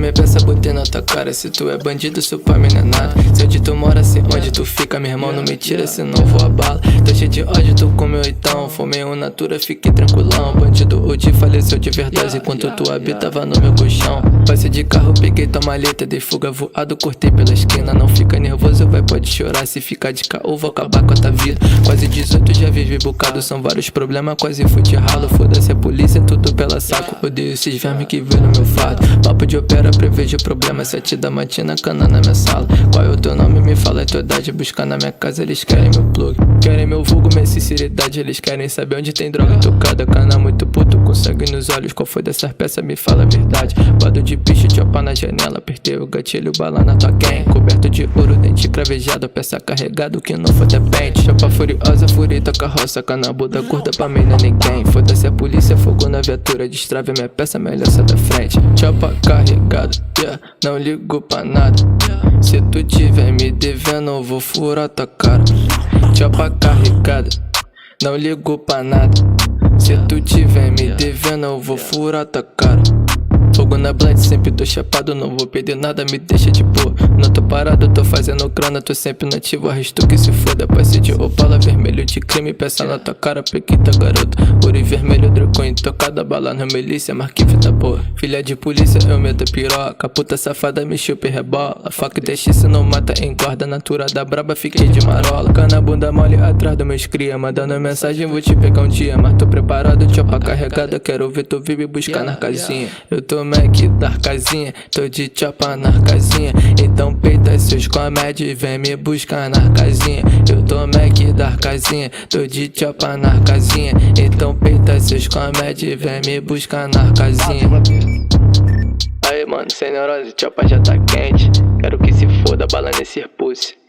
minha peça, botei na tua cara. Se tu é bandido, isso pra mim não é nada. Se onde tu mora, se onde tu fica, meu irmão, não me tira, senão vou a bala. Tô cheio de ódio, tu comeu então. Fumei um natura, fiquei tranquilão. Bandido, o dia faleceu de verdade, enquanto tu habitava no meu colchão. Passei de carro, peguei tua maleta, dei fuga voado, cortei pela esquina. Não fica nervoso, vai, pode chorar. Se ficar de caô, vou acabar com a tua vida. Quase 18, já vivi bocado, são vários problemas, quase fui de ralo. Foda-se a polícia, tudo pela saco. Odeio esses vermes que vêm no meu fardo. Papo de opera, prevejo problema. 7 da matina, cana na minha sala. Qual é o teu nome? Me fala a tua idade. Buscar na minha casa, eles querem meu plug. Querem meu vulgo, minha sinceridade. Eles querem saber onde tem droga tocada. Cana muito puto, com sangue nos olhos. Qual foi dessas peças? Me fala a verdade. Bado de bicho, chopa na janela. Apertei o gatilho, bala na tua gang. Coberto de ouro, dente cravejado. Peça carregado, que não for depende. Chopa furiosa, furita, carroça. Cana Buda curta, pra mim não é ninguém. Foda-se a polícia, fogo na viatura. Destrave minha peça, melhor sai da frente. Chopa carregado, yeah, não ligo pra nada. Se tu tiver me devendo, eu vou furar tua cara. Chopa carregada, não ligo pra nada. Se tu tiver me devendo, eu vou furar tua cara. Fogo na blind, sempre tô chapado, não vou perder nada, me deixa de boa. Não tô parado, tô fazendo grana, tô sempre nativo, arresto que se foda. Passe de opala, vermelho de crime, peça na tua cara, pequita garota. Ouro e vermelho, dracon, tocada, bala na milícia, marque fita boa. Filha de polícia, eu meto piroca, puta safada, me chupa e rebola. Faca e TX não mata, engorda, natura da braba, fiquei de marola. Cana bunda mole atrás dos meus cria, mandando mensagem, vou te pegar um dia. Mas tô preparado, chopa carregada, quero ver tu vir me buscar na casinha. Eu tô Mac da casinha, tô de chopa na casinha. Então peita seus comédios e vem me buscar na casinha. Eu tô Mac da casinha, tô de chopa na casinha. Então peita seus comédios e vem me buscar na casinha. Aí mano, sem neurose, chopa já tá quente. Quero que se foda, bala nesse pussy.